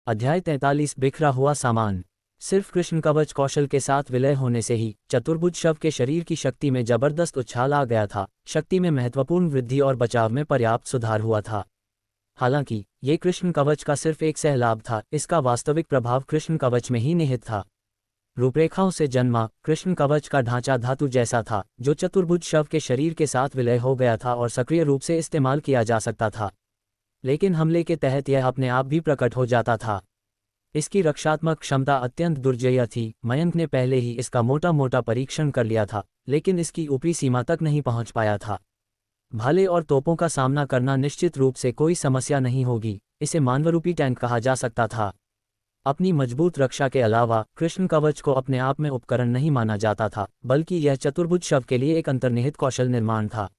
अध्याय 43 बिखरा हुआ सामान। सिर्फ कृष्ण कवच कौशल के साथ विलय होने से ही चतुर्भुज शव के शरीर की शक्ति में जबरदस्त उछाल आ गया था। शक्ति में महत्वपूर्ण वृद्धि और बचाव में पर्याप्त सुधार हुआ था। हालांकि ये कृष्ण कवच का सिर्फ एक सहलाभ था, इसका वास्तविक प्रभाव कृष्ण कवच में ही निहित था। रूपरेखाओं से जन्मा कृष्ण कवच का ढांचा धातु जैसा था, जो चतुर्भुज शव के शरीर के साथ विलय हो गया था और सक्रिय रूप से इस्तेमाल किया जा सकता था। लेकिन हमले के तहत यह अपने आप भी प्रकट हो जाता था। इसकी रक्षात्मक क्षमता अत्यंत दुर्जेय थी। मयंक ने पहले ही इसका मोटा मोटा परीक्षण कर लिया था, लेकिन इसकी ऊपरी सीमा तक नहीं पहुंच पाया था। भाले और तोपों का सामना करना निश्चित रूप से कोई समस्या नहीं होगी। इसे मानवरूपी टैंक कहा जा सकता था। अपनी मजबूत रक्षा के अलावा कृष्ण कवच को अपने आप में उपकरण नहीं माना जाता था, बल्कि यह चतुर्भुज शव के लिए एक अंतर्निहित कौशल निर्माण था।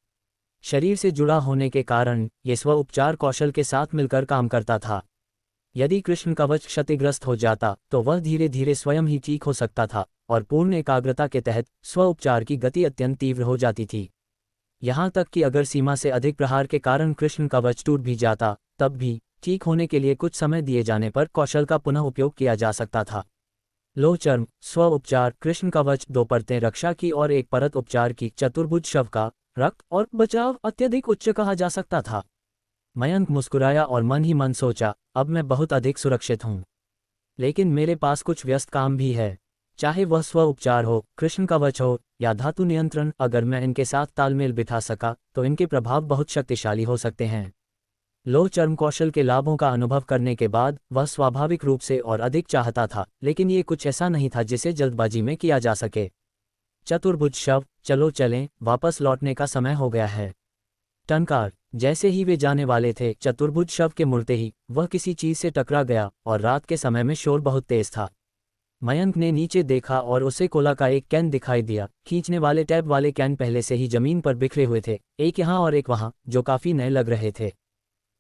शरीर से जुड़ा होने के कारण ये स्व उपचार कौशल के साथ मिलकर काम करता था। यदि कृष्ण कवच क्षतिग्रस्त हो जाता तो वह धीरे धीरे स्वयं ही ठीक हो सकता था और पूर्ण एकाग्रता के तहत स्व उपचार की गति अत्यंत तीव्र हो जाती थी। यहाँ तक कि अगर सीमा से अधिक प्रहार के कारण कृष्ण कवच टूट भी जाता, तब भी ठीक होने के लिए कुछ समय दिए जाने पर कौशल का पुनः उपयोग किया जा सकता था। लोह चर्म, स्व उपचार, कृष्ण कवच, 2 परतें रक्षा की और 1 परत उपचार की। चतुर्भुज शव का रक्त और बचाव अत्यधिक उच्च कहा जा सकता था। मयंक मुस्कुराया और मन ही मन सोचा, अब मैं बहुत अधिक सुरक्षित हूँ। लेकिन मेरे पास कुछ व्यस्त काम भी है, चाहे वह स्व उपचार हो, कृष्ण कवच हो या धातु नियंत्रण। अगर मैं इनके साथ तालमेल बिठा सका तो इनके प्रभाव बहुत शक्तिशाली हो सकते हैं। लोह चर्म कौशल के लाभों का अनुभव करने के बाद वह स्वाभाविक रूप से और अधिक चाहता था, लेकिन ये कुछ ऐसा नहीं था जिसे जल्दबाजी में किया जा सके। चतुर्भुज शव, चलो चलें, वापस लौटने का समय हो गया है। टनकार। जैसे ही वे जाने वाले थे, चतुर्भुज शव के मुड़ते ही वह किसी चीज से टकरा गया और रात के समय में शोर बहुत तेज था। मयंक ने नीचे देखा और उसे कोला का एक कैन दिखाई दिया। खींचने वाले टैब वाले कैन पहले से ही जमीन पर बिखरे हुए थे, एक यहाँ और एक वहाँ, जो काफी नए लग रहे थे।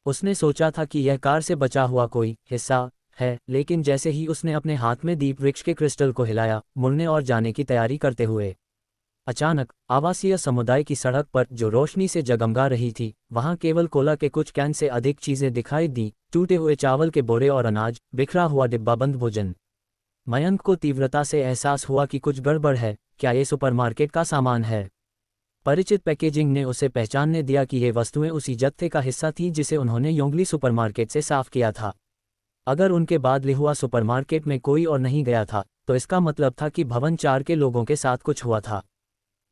उसने सोचा था कि यह कार से बचा हुआ कोई हिस्सा है, लेकिन जैसे ही उसने अपने हाथ में दीप वृक्ष के क्रिस्टल को हिलाया, मुड़ने और जाने की तैयारी करते हुए, अचानक आवासीय समुदाय की सड़क पर जो रोशनी से जगमगा रही थी, वहां केवल कोला के कुछ कैन से अधिक चीजें दिखाई दी। टूटे हुए चावल के बोरे और अनाज, बिखरा हुआ डिब्बाबंद भोजन। मयंक को तीव्रता से एहसास हुआ कि कुछ गड़बड़ है। क्या ये सुपरमार्केट का सामान है? परिचित पैकेजिंग ने उसे पहचानने दिया कि ये वस्तुएं उसी जत्थे का हिस्सा थीं जिसे उन्होंने योंगली सुपरमार्केट से साफ किया था। अगर उनके बाद लिहुआ सुपरमार्केट में कोई और नहीं गया था, तो इसका मतलब था कि भवन 4 के लोगों के साथ कुछ हुआ था।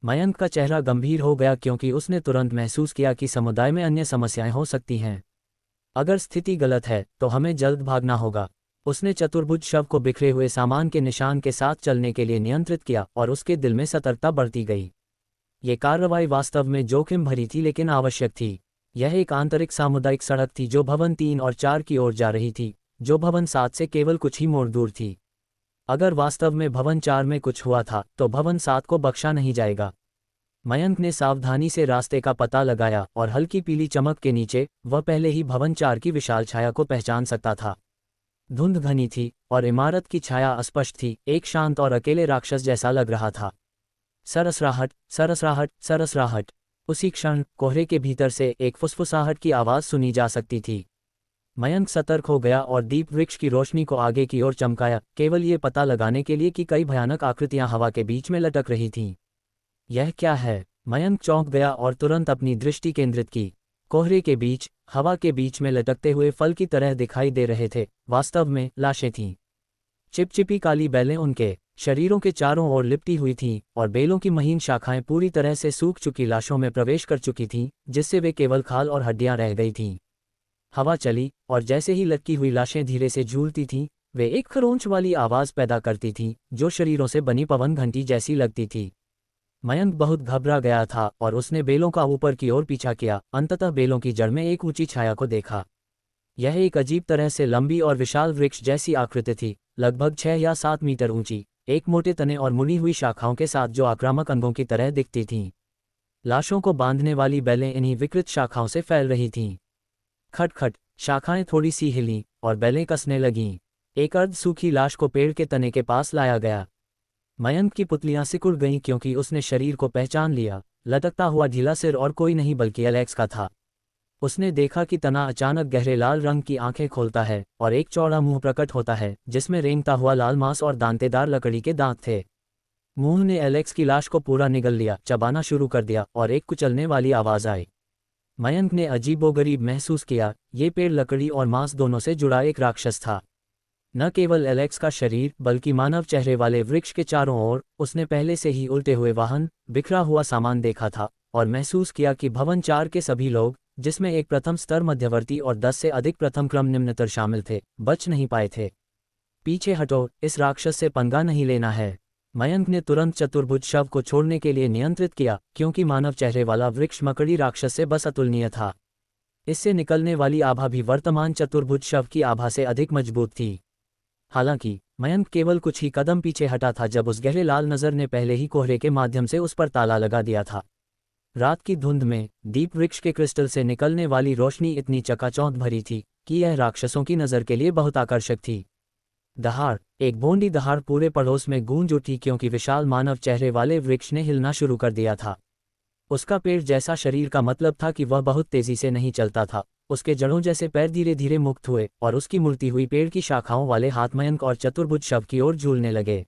मयंक का चेहरा गंभीर हो गया क्योंकि उसने तुरंत महसूस किया कि समुदाय में अन्य समस्याएं हो सकती हैं। अगर स्थिति गलत है तो हमें जल्द भागना होगा। उसने चतुर्भुज शव को बिखरे हुए सामान के निशान के साथ चलने के लिए नियंत्रित किया और उसके दिल में सतर्कता बढ़ती गई। ये कार्रवाई वास्तव में जोखिम भरी थी, लेकिन आवश्यक थी। यह एक आंतरिक सामुदायिक सड़क थी जो भवन 3 और 4 की ओर जा रही थी, जो भवन 7 से केवल कुछ ही मोड़ दूर थी। अगर वास्तव में भवन 4 में कुछ हुआ था तो भवन 7 को बख्शा नहीं जाएगा। मयंक ने सावधानी से रास्ते का पता लगाया और हल्की पीली चमक के नीचे वह पहले ही भवन 4 की विशाल छाया को पहचान सकता था। धुंध घनी थी और इमारत की छाया अस्पष्ट थी, एक शांत और अकेले राक्षस जैसा लग रहा था। सरसराहट, सरसराहट, सरसराहट। उसी क्षण कोहरे के भीतर से एक फुसफुसाहट की आवाज सुनी जा सकती थी। मयंक सतर्क हो गया और दीप वृक्ष की रोशनी को आगे की ओर चमकाया, केवल ये पता लगाने के लिए कि कई भयानक आकृतियां हवा के बीच में लटक रही थीं। यह क्या है? मयंक चौंक गया और तुरंत अपनी दृष्टि केंद्रित की। कोहरे के बीच, हवा के बीच में लटकते हुए फल की तरह दिखाई दे रहे थे। वास्तव में लाशें थीं। चिपचिपी काली बेलें उनके शरीरों के चारों ओर लिपटी हुई थीं और बेलों की महीन शाखाएं पूरी तरह से सूख चुकी लाशों में प्रवेश कर चुकी थीं, जिससे वे केवल खाल और हड्डियां रह गई थीं। हवा चली और जैसे ही लटकी हुई लाशें धीरे से झूलती थीं, वे एक खरोंच वाली आवाज पैदा करती थीं, जो शरीरों से बनी पवन घंटी जैसी लगती थी। मयंक बहुत घबरा गया था और उसने बेलों का ऊपर की ओर पीछा किया। अंततः बेलों की जड़ में एक ऊंची छाया को देखा। यह एक अजीब तरह से लंबी और विशाल वृक्ष जैसी आकृति थी, लगभग 6 या 7 मीटर ऊंची, एक मोटे तने और मुड़ी हुई शाखाओं के साथ जो आक्रामक अंगों की तरह दिखती थीं। लाशों को बांधने वाली बेलें इन्हीं विकृत शाखाओं से फैल रही थीं। खटखट, शाखाएं थोड़ी सी हिलीं और बेलें कसने लगीं। एक अर्ध सूखी लाश को पेड़ के तने के पास लाया गया। मयंक की पुतलियां सिकुड़ गईं क्योंकि उसने शरीर को पहचान लिया। लटकता हुआ ढीला सिर और कोई नहीं बल्कि एलेक्स का था। उसने देखा कि तना अचानक गहरे लाल रंग की आंखें खोलता है और एक चौड़ा मुंह प्रकट होता है जिसमें रेंगता हुआ लाल मांस और दांतेदार लकड़ी के दांत थे। मुंह ने एलेक्स की लाश को पूरा निगल लिया, चबाना शुरू कर दिया और एक कुचलने वाली आवाज आई। मयंक ने अजीबोगरीब महसूस किया, ये पेड़ लकड़ी और मांस दोनों से जुड़ा एक राक्षस था। न केवल एलेक्स का शरीर बल्कि मानव चेहरे वाले वृक्ष के चारों ओर उसने पहले से ही उल्टे हुए वाहन, बिखरा हुआ सामान देखा था और महसूस किया कि भवन 4 के सभी लोग, जिसमें एक प्रथम स्तर मध्यवर्ती और 10 से अधिक प्रथम क्रम निम्नतर शामिल थे, बच नहीं पाए थे। पीछे हटो, इस राक्षस से पंगा नहीं लेना है। मयंक ने तुरंत चतुर्भुज शव को छोड़ने के लिए नियंत्रित किया, क्योंकि मानव चेहरे वाला वृक्ष मकड़ी राक्षस से बस अतुलनीय था। इससे निकलने वाली आभा भी वर्तमान चतुर्भुज शव की आभा से अधिक मजबूत थी। हालांकि मयंक केवल कुछ ही कदम पीछे हटा था जब उस गहरे लाल नजर ने पहले ही कोहरे के माध्यम से उस पर ताला लगा दिया था। रात की धुंध में दीप वृक्ष के क्रिस्टल से निकलने वाली रोशनी इतनी चकाचौंध भरी थी कि यह राक्षसों की नज़र के लिए बहुत आकर्षक थी। दहाड़, एक भोंडी दहाड़ पूरे पड़ोस में गूंज उठी, क्योंकि विशाल मानव चेहरे वाले वृक्ष ने हिलना शुरू कर दिया था। उसका पेड़ जैसा शरीर का मतलब था कि वह बहुत तेजी से नहीं चलता था। उसके जड़ों जैसे पैर धीरे धीरे मुक्त हुए और उसकी मुड़ती हुई पेड़ की शाखाओं वाले हाथ मयंक और चतुर्भुज शव की ओर झूलने लगे।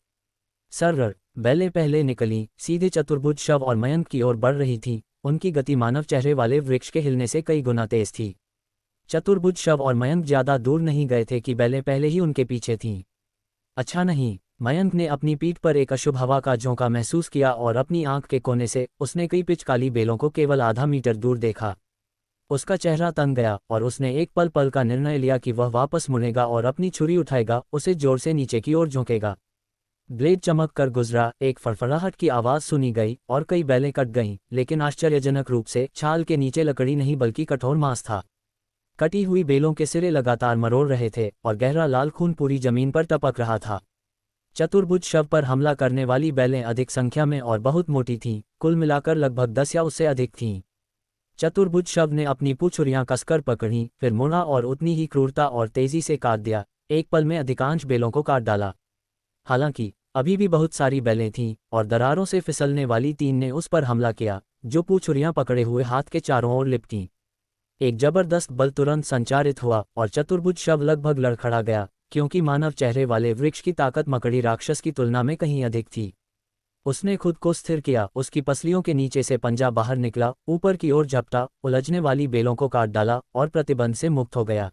सर्र, बैलें पहले निकली, सीधे चतुर्भुज शव और मयंक की ओर बढ़ रही थी। उनकी गति मानव चेहरे वाले वृक्ष के हिलने से कई गुना तेज थी। चतुर्भुज शव और मयंक ज्यादा दूर नहीं गए थे कि बैलें पहले ही उनके पीछे थीं। अच्छा नहीं, मयंक ने अपनी पीठ पर एक अशुभ हवा का झोंका महसूस किया और अपनी आंख के कोने से उसने कई पिचकाली बेलों को केवल आधा मीटर दूर देखा। उसका चेहरा तंग गया और उसने एक पल पल का निर्णय लिया कि वह वापस मुड़ेगा और अपनी छुरी उठाएगा, उसे जोर से नीचे की ओर झोंकेगा। ब्लेड चमक कर गुजरा, एक फड़फड़ाहट की आवाज सुनी गई और कई बैलें कट गईं, लेकिन आश्चर्यजनक रूप से छाल के नीचे लकड़ी नहीं बल्कि कठोर मांस था। कटी हुई बेलों के सिरे लगातार मरोड़ रहे थे और गहरा लाल खून पूरी जमीन पर टपक रहा था। चतुर्भुज शव पर हमला करने वाली बैलें अधिक संख्या में और बहुत मोटी थीं, कुल मिलाकर लगभग 10 या उससे अधिक थीं। चतुर्भुज शव ने अपनी पूंछुरियां कसकर पकड़ी, फिर मुड़ा और उतनी ही क्रूरता और तेजी से काट दिया। एक पल में अधिकांश बेलों को काट डाला। हालांकि अभी भी बहुत सारी बैलें थीं और दरारों से फिसलने वाली तीन ने उस पर हमला किया, जो पूंछुरियां पकड़े हुए हाथ के चारों ओर लिपटीं। एक जबरदस्त बल तुरंत संचारित हुआ और चतुर्भुज शव लगभग लड़खड़ा गया, क्योंकि मानव चेहरे वाले वृक्ष की ताकत मकड़ी राक्षस की तुलना में कहीं अधिक थी। उसने खुद को स्थिर किया, उसकी पसलियों के नीचे से पंजा बाहर निकला, ऊपर की ओर झपटा, उलझने वाली बेलों को काट डाला और प्रतिबंध से मुक्त हो गया।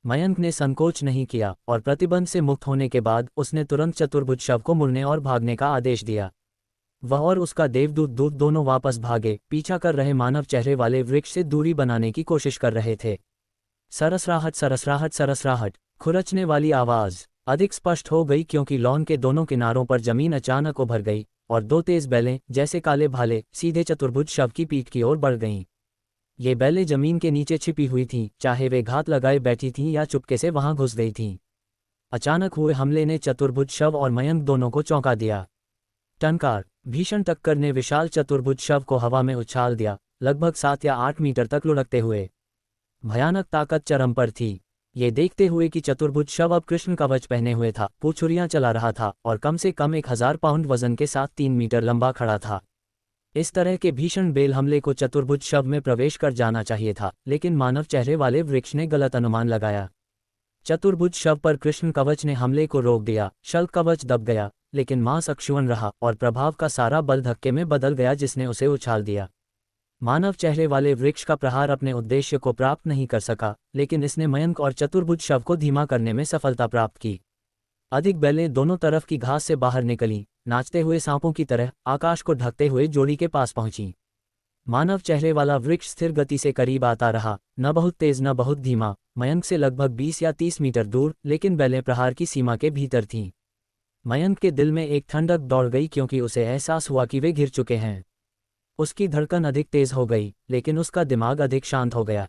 मयंक ने संकोच नहीं किया और प्रतिबंध से मुक्त होने के बाद उसने तुरंत चतुर्भुज शव को मुड़ने और भागने का आदेश दिया। वह और उसका देवदूत दूत दोनों वापस भागे, पीछा कर रहे मानव चेहरे वाले वृक्ष से दूरी बनाने की कोशिश कर रहे थे। सरसराहट सरसराहट सरसराहट, खुरचने वाली आवाज अधिक स्पष्ट हो गई, क्योंकि लॉन के दोनों किनारों पर जमीन अचानक उभर गई और दो तेज बैलें, जैसे काले भाले, सीधे चतुर्भुज शव की पीठ की ओर बढ़ गईं। ये बैलें जमीन के नीचे छिपी हुई थीं, चाहे वे घात लगाए बैठी थीं या चुपके से वहां घुस गई थीं। अचानक हुए हमले ने चतुर्भुज शव और मयंक दोनों को चौंका दिया। टंकार, भीषण टक्कर ने विशाल चतुर्भुज शव को हवा में उछाल दिया, लगभग 7 या 8 मीटर तक लुढ़कते हुए। भयानक ताकत चरम पर थी। ये देखते हुए कि चतुर्भुज शव अब कृष्ण कवच पहने हुए था, पूंछुरियां चला रहा था और कम से कम 1000 पाउंड वजन के साथ 3 मीटर लंबा खड़ा था। इस तरह के भीषण बेल हमले को चतुर्भुज शव में प्रवेश कर जाना चाहिए था, लेकिन मानव चेहरे वाले वृक्ष ने गलत अनुमान लगाया। चतुर्भुज शव पर कृष्ण कवच ने हमले को रोक दिया, शल्क कवच दब गया, लेकिन मांस अक्षुण्ण रहा और प्रभाव का सारा बल धक्के में बदल गया जिसने उसे उछाल दिया। मानव चेहरे वाले वृक्ष का प्रहार अपने उद्देश्य को प्राप्त नहीं कर सका, लेकिन इसने मयंक और चतुर्भुज शव को धीमा करने में सफलता प्राप्त की। अधिक बैलें दोनों तरफ की घास से बाहर निकलीं, नाचते हुए सांपों की तरह आकाश को ढकते हुए जोड़ी के पास पहुंचीं। मानव चेहरे वाला वृक्ष स्थिर गति से करीब आता रहा, न बहुत तेज न बहुत धीमा, मयंक से लगभग 20 या 30 मीटर दूर, लेकिन बैलें प्रहार की सीमा के भीतर थीं। मयंक के दिल में एक ठंडक दौड़ गई, क्योंकि उसे एहसास हुआ कि वे घिर चुके हैं। उसकी धड़कन अधिक तेज हो गई, लेकिन उसका दिमाग अधिक शांत हो गया।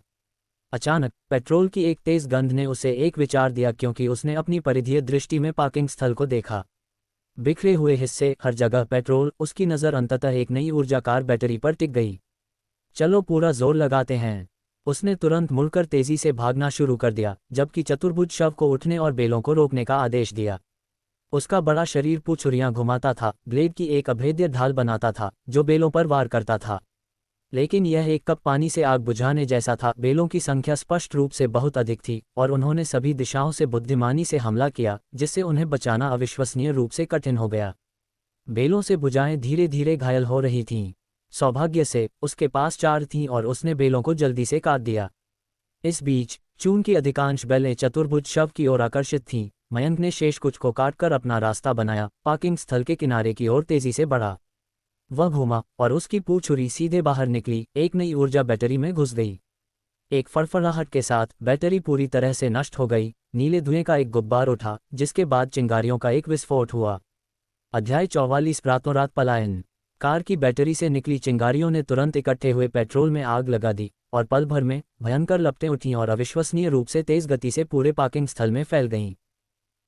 अचानक पेट्रोल की एक तेज गंध ने उसे एक विचार दिया, क्योंकि उसने अपनी परिधीय दृष्टि में पार्किंग स्थल को देखा। बिखरे हुए हिस्से, हर जगह पेट्रोल। उसकी नज़र अंततः एक नई ऊर्जाकार बैटरी पर टिक गई। चलो पूरा जोर लगाते हैं। उसने तुरंत मुड़कर तेजी से भागना शुरू कर दिया, जबकि चतुर्भुज शव को उठने और बेलों को रोकने का आदेश दिया। उसका बड़ा शरीर पूंछुरियां घुमाता था, ब्लेड की एक अभेद्य ढाल बनाता था जो बेलों पर वार करता था। लेकिन यह एक कप पानी से आग बुझाने जैसा था। बेलों की संख्या स्पष्ट रूप से बहुत अधिक थी और उन्होंने सभी दिशाओं से बुद्धिमानी से हमला किया, जिससे उन्हें बचाना अविश्वसनीय रूप से कठिन हो गया। बेलों से भुजाएं धीरे धीरे घायल हो रही थीं। सौभाग्य से उसके पास चार थीं और उसने बेलों को जल्दी से काट दिया। इस बीच चून की अधिकांश बेलें चतुर्भुज शव की ओर आकर्षित थीं। मयंक ने शेष कुछ को काटकर अपना रास्ता बनाया, पार्किंग स्थल के किनारे की ओर तेजी से बढ़ा। वह घूमा और उसकी पूंछुरी सीधे बाहर निकली, एक नई ऊर्जा बैटरी में घुस गई। एक फड़फड़ाहट के साथ बैटरी पूरी तरह से नष्ट हो गई। नीले धुएं का एक गुब्बार उठा, जिसके बाद चिंगारियों का एक विस्फोट हुआ। अध्याय 44 रातों रात पलायन। कार की बैटरी से निकली चिंगारियों ने तुरंत इकट्ठे हुए पेट्रोल में आग लगा दी और पल भर में भयंकर लपटें उठीं और अविश्वसनीय रूप से तेज गति से पूरे पार्किंग स्थल में फैल गईं।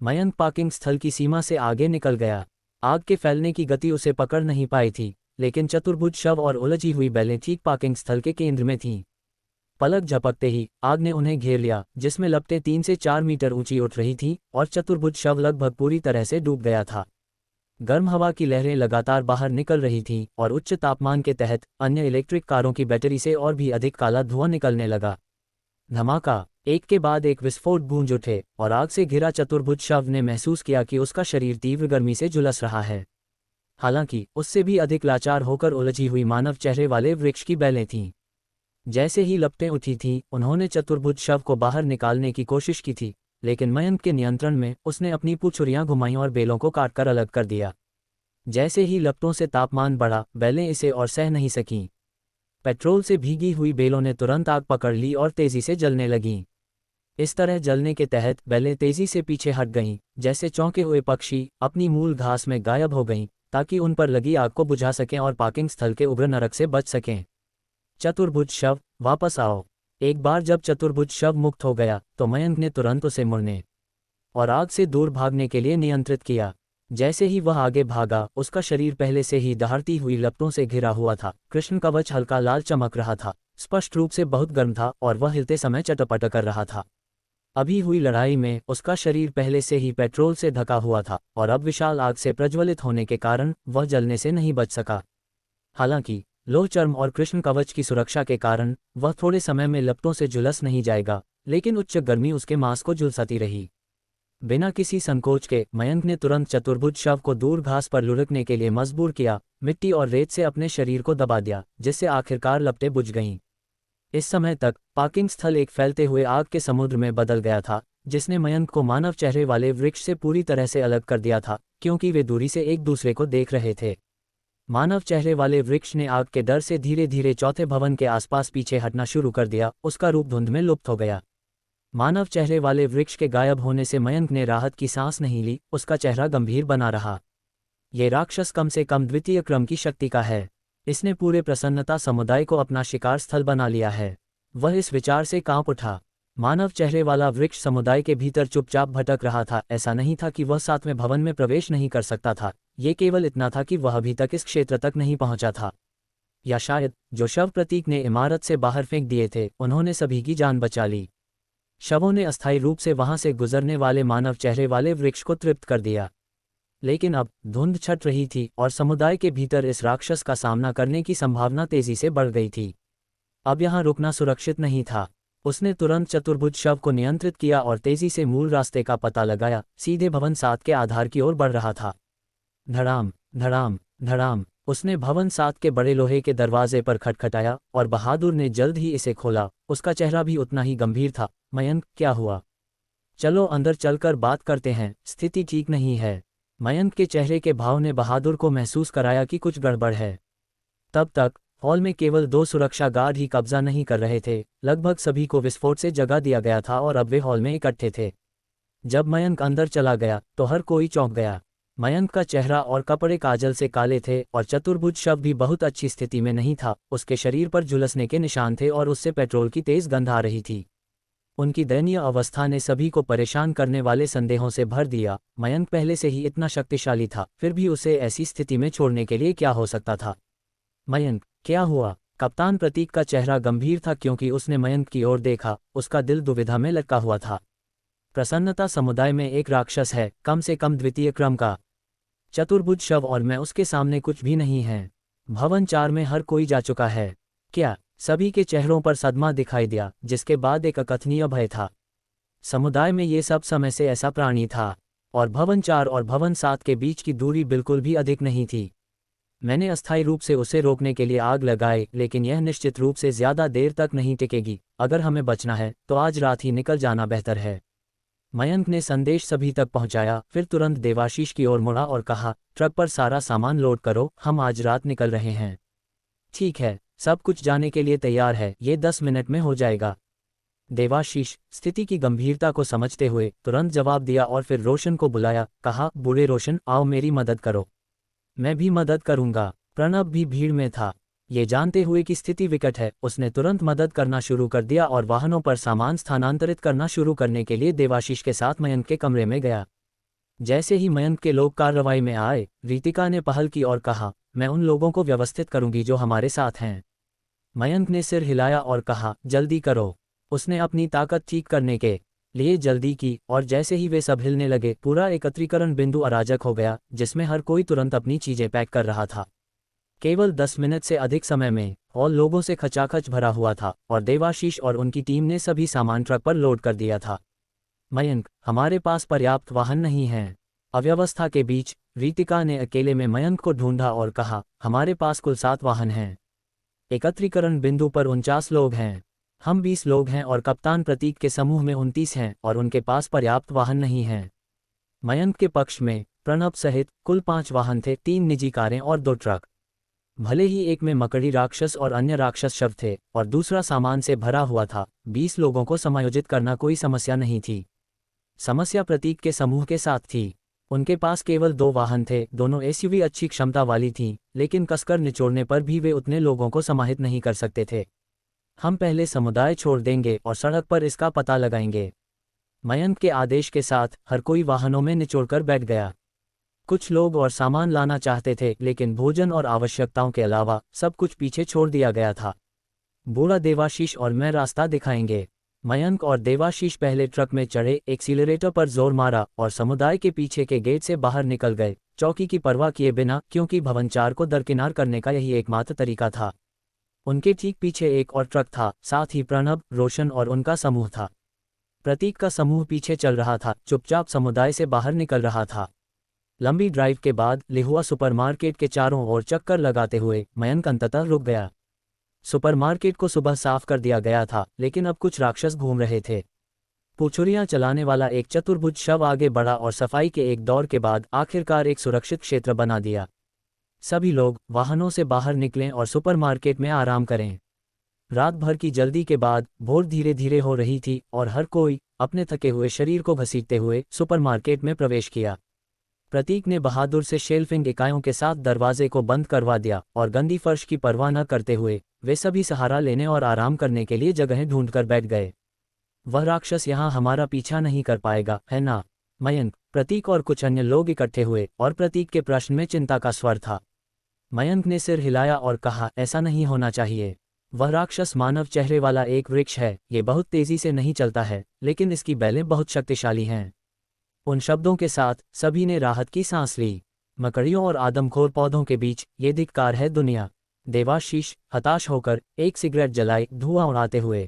मयंक पार्किंग स्थल की सीमा से आगे निकल गया। आग के फैलने की गति उसे पकड़ नहीं पाई थी, लेकिन चतुर्भुज शव और उलझी हुई बैलें ठीक पार्किंग स्थल के केंद्र में थीं। पलक झपकते ही आग ने उन्हें घेर लिया, जिसमें लपटें 3 से 4 मीटर ऊंची उठ रही थीं और चतुर्भुज शव लगभग पूरी तरह से डूब गया था। गर्म हवा की लहरें लगातार बाहर निकल रही थीं और उच्च तापमान के तहत अन्य इलेक्ट्रिक कारों की बैटरी से और भी अधिक काला धुआं निकलने लगा। धमाका! एक के बाद एक विस्फोट गूंज उठे और आग से घिरा चतुर्भुज शव ने महसूस किया कि उसका शरीर तीव्र गर्मी से झुलस रहा है। हालांकि उससे भी अधिक लाचार होकर उलझी हुई मानव चेहरे वाले वृक्ष की बेलें थीं। जैसे ही लपटें उठी थीं, उन्होंने चतुर्भुज शव को बाहर निकालने की कोशिश की थी, लेकिन मयंक के नियंत्रण में उसने अपनी पूंछुरियां घुमाईं और बेलों को काटकर अलग कर दिया। जैसे ही लपटों से तापमान बढ़ा, बेलें इसे और सह नहीं सकीं। पेट्रोल से भीगी हुई बेलों ने तुरंत आग पकड़ ली और तेजी से जलने लगीं। इस तरह जलने के तहत बेलें तेजी से पीछे हट गईं, जैसे चौंके हुए पक्षी अपनी मूल घास में गायब हो गईं, ताकि उन पर लगी आग को बुझा सकें और पार्किंग स्थल के उग्र नरक से बच सकें। चतुर्भुज शव, वापस आओ। एक बार जब चतुर्भुज शव मुक्त हो गया, तो मयंक ने तुरंत उसे मुड़ने और आग से दूर भागने के लिए नियंत्रित किया। जैसे ही वह आगे भागा, उसका शरीर पहले से ही दहाड़ती हुई लपटों से घिरा हुआ था। कृष्ण कवच हल्का लाल चमक रहा था, स्पष्ट रूप से बहुत गर्म था और वह हिलते समय चटपट कर रहा था। अभी हुई लड़ाई में उसका शरीर पहले से ही पेट्रोल से ढका हुआ था और अब विशाल आग से प्रज्वलित होने के कारण वह जलने से नहीं बच सका। हालांकि लोह चर्म और कृष्ण कवच की सुरक्षा के कारण वह थोड़े समय में लपटों से झुलस नहीं जाएगा, लेकिन उच्च गर्मी उसके मांस को झुलसाती रही। बिना किसी संकोच के मयंक ने तुरंत चतुर्भुज शव को दूर घास पर लुढ़कने के लिए मजबूर किया, मिट्टी और रेत से अपने शरीर को दबा दिया, जिससे आखिरकार लपटें बुझ गईं। इस समय तक पार्किंग स्थल एक फैलते हुए आग के समुद्र में बदल गया था, जिसने मयंक को मानव चेहरे वाले वृक्ष से पूरी तरह से अलग कर दिया था, क्योंकि वे दूरी से एक दूसरे को देख रहे थे। मानव चेहरे वाले वृक्ष ने आग के डर से धीरे धीरे चौथे भवन के आसपास पीछे हटना शुरू कर दिया, उसका रूप धुंध में लुप्त हो गया। मानव चेहरे वाले वृक्ष के गायब होने से मयंक ने राहत की सांस नहीं ली, उसका चेहरा गंभीर बना रहा। ये राक्षस कम से कम द्वितीय क्रम की शक्ति का है। इसने पूरे प्रसन्नता समुदाय को अपना शिकार स्थल बना लिया है। वह इस विचार से कांप उठा। मानव चेहरे वाला वृक्ष समुदाय के भीतर चुपचाप भटक रहा था। ऐसा नहीं था कि वह 7वें भवन में प्रवेश नहीं कर सकता था, ये केवल इतना था कि वह अभी तक इस क्षेत्र तक नहीं पहुंचा था। या शायद जो शव प्रतीक ने इमारत से बाहर फेंक दिए थे, उन्होंने सभी की जान बचा ली। शवों ने अस्थायी रूप से वहां से गुजरने वाले मानव चेहरे वाले वृक्ष को तृप्त कर दिया। लेकिन अब धुंध छट रही थी और समुदाय के भीतर इस राक्षस का सामना करने की संभावना तेजी से बढ़ गई थी। अब यहाँ रुकना सुरक्षित नहीं था। उसने तुरंत चतुर्भुज शव को नियंत्रित किया और तेजी से मूल रास्ते का पता लगाया, सीधे भवन 7 के आधार की ओर बढ़ रहा था। धड़ाम धड़ाम धड़ाम, उसने भवन 7 के बड़े लोहे के दरवाजे पर खटखटाया और बहादुर ने जल्द ही इसे खोला। उसका चेहरा भी उतना ही गंभीर था। मयंक, क्या हुआ? चलो अंदर चलकर बात करते हैं, स्थिति ठीक नहीं है। मयंक के चेहरे के भाव ने बहादुर को महसूस कराया कि कुछ गड़बड़ है। तब तक हॉल में केवल 2 सुरक्षा गार्ड ही कब्जा नहीं कर रहे थे। लगभग सभी को विस्फोट से जगा दिया गया था और अब वे हॉल में इकट्ठे थे। जब मयंक अंदर चला गया तो हर कोई चौंक गया। मयंक का चेहरा और कपड़े काजल से काले थे और चतुर्भुज शव भी बहुत अच्छी स्थिति में नहीं था। उसके शरीर पर झुलसने के निशान थे और उससे पेट्रोल की तेज गंध आ रही थी। उनकी दयनीय अवस्था ने सभी को परेशान करने वाले संदेहों से भर दिया। मयंक पहले से ही इतना शक्तिशाली था, फिर भी उसे ऐसी स्थिति में छोड़ने के लिए क्या हो सकता था? मयंक, क्या हुआ? कप्तान प्रतीक का चेहरा गंभीर था क्योंकि उसने मयंक की ओर देखा। उसका दिल दुविधा में लटका हुआ था। प्रसन्नता समुदाय में एक राक्षस है, कम से कम द्वितीय क्रम का। चतुर्भुज शव और मैं उसके सामने कुछ भी नहीं है। भवन 4 में हर कोई जा चुका है। क्या? सभी के चेहरों पर सदमा दिखाई दिया, जिसके बाद एक अकथनीय भय था। समुदाय में ये सब समय से ऐसा प्राणी था, और भवन 4 और भवन 7 के बीच की दूरी बिल्कुल भी अधिक नहीं थी। मैंने अस्थायी रूप से उसे रोकने के लिए आग लगाई, लेकिन यह निश्चित रूप से ज्यादा देर तक नहीं टिकेगी। अगर हमें बचना है तो आज रात ही निकल जाना बेहतर है। मयंक ने संदेश सभी तक पहुंचाया, फिर तुरंत देवाशीष की ओर मुड़ा और कहा, ट्रक पर सारा सामान लोड करो, हम आज रात निकल रहे हैं। ठीक है, सब कुछ जाने के लिए तैयार है, ये 10 मिनट में हो जाएगा। देवाशीष, स्थिति की गंभीरता को समझते हुए, तुरंत जवाब दिया और फिर रोशन को बुलाया, कहा, बूढ़े रोशन, आओ मेरी मदद करो। मैं भी मदद करूंगा। प्रणब भी भीड़ में था। ये जानते हुए कि स्थिति विकट है, उसने तुरंत मदद करना शुरू कर दिया और वाहनों पर सामान स्थानांतरित करना शुरू करने के लिए देवाशीष के साथ मयंक के कमरे में गया। जैसे ही मयंक के लोग कार्रवाई में आए, रितिका ने पहल की और कहा, मैं उन लोगों को व्यवस्थित करूंगी जो हमारे साथ हैं। मयंक ने सिर हिलाया और कहा, जल्दी करो। उसने अपनी ताकत ठीक करने के लिए जल्दी की, और जैसे ही वे सब हिलने लगे, पूरा एकत्रीकरण बिंदु अराजक हो गया, जिसमें हर कोई तुरंत अपनी चीजें पैक कर रहा था। केवल 10 मिनट से अधिक समय में हॉल लोगों से खचाखच भरा हुआ था, और देवाशीष और उनकी टीम ने सभी सामान ट्रक पर लोड कर दिया था। मयंक, हमारे पास पर्याप्त वाहन नहीं हैं। अव्यवस्था के बीच रितिका ने अकेले में मयंक को ढूंढा और कहा, हमारे पास कुल 7 वाहन हैं। एकत्रीकरण बिंदु पर 49 लोग हैं। हम 20 लोग हैं और कप्तान प्रतीक के समूह में 29 हैं, और उनके पास पर्याप्त वाहन नहीं हैं। मयंक के पक्ष में प्रणब सहित कुल 5 वाहन थे, 3 निजी कारें और 2 ट्रक। भले ही एक में मकड़ी राक्षस और अन्य राक्षस शव थे, और दूसरा सामान से भरा हुआ था, 20 लोगों को समायोजित करना कोई समस्या नहीं थी। समस्या प्रतीक के समूह के साथ थी। उनके पास केवल 2 वाहन थे, दोनों एसयूवी अच्छी क्षमता वाली थीं, लेकिन कसकर निचोड़ने पर भी वे उतने लोगों को समाहित नहीं कर सकते थे। हम पहले समुदाय छोड़ देंगे और सड़क पर इसका पता लगाएंगे। मयंक के आदेश के साथ हर कोई वाहनों में निचोड़कर बैठ गया। कुछ लोग और सामान लाना चाहते थे, लेकिन भोजन और आवश्यकताओं के अलावा सब कुछ पीछे छोड़ दिया गया था। बूढ़ा देवाशीष और मैं रास्ता दिखाएंगे। मयंक और देवाशीष पहले ट्रक में चढ़े, एक्सीलरेटर पर जोर मारा और समुदाय के पीछे के गेट से बाहर निकल गए, चौकी की परवाह किए बिना, क्योंकि भवन 4 को दरकिनार करने का यही एकमात्र तरीका था। उनके ठीक पीछे एक और ट्रक था, साथ ही प्रणब, रोशन और उनका समूह था। प्रतीक का समूह पीछे चल रहा था, चुपचाप समुदाय से बाहर निकल रहा था। लंबी ड्राइव के बाद लिहुआ सुपरमार्केट के चारों ओर चक्कर लगाते हुए मयंक अंततः रुक गया। सुपरमार्केट को सुबह साफ कर दिया गया था, लेकिन अब कुछ राक्षस घूम रहे थे। पूछुरियां चलाने वाला एक चतुर्भुज शव आगे बढ़ा और सफाई के एक दौर के बाद आखिरकार एक सुरक्षित क्षेत्र बना दिया। सभी लोग वाहनों से बाहर निकलें और सुपरमार्केट में आराम करें। रात भर की जल्दी के बाद भोर धीरे धीरे हो रही थी, और हर कोई अपने थके हुए शरीर को घसीटते हुए सुपरमार्केट में प्रवेश किया। प्रतीक ने बहादुर से शेल्फिंग इकाइयों के साथ दरवाजे को बंद करवा दिया, और गंदी फर्श की परवाह न करते हुए वे सभी सहारा लेने और आराम करने के लिए जगहें ढूंढकर बैठ गए। वह राक्षस यहाँ हमारा पीछा नहीं कर पाएगा, है ना? मयंक, प्रतीक और कुछ अन्य लोग इकट्ठे हुए, और प्रतीक के प्रश्न में चिंता का स्वर था। मयंक ने सिर हिलाया और कहा, ऐसा नहीं होना चाहिए। वह राक्षस मानव चेहरे वाला एक वृक्ष है, ये बहुत तेजी से नहीं चलता है, लेकिन इसकी बेलें बहुत शक्तिशाली हैं। उन शब्दों के साथ सभी ने राहत की सांस ली। मकड़ियों और आदमखोर पौधों के बीच ये धिक्कार है दुनिया। देवाशीष हताश होकर एक सिगरेट जलाई, धुआं उड़ाते हुए।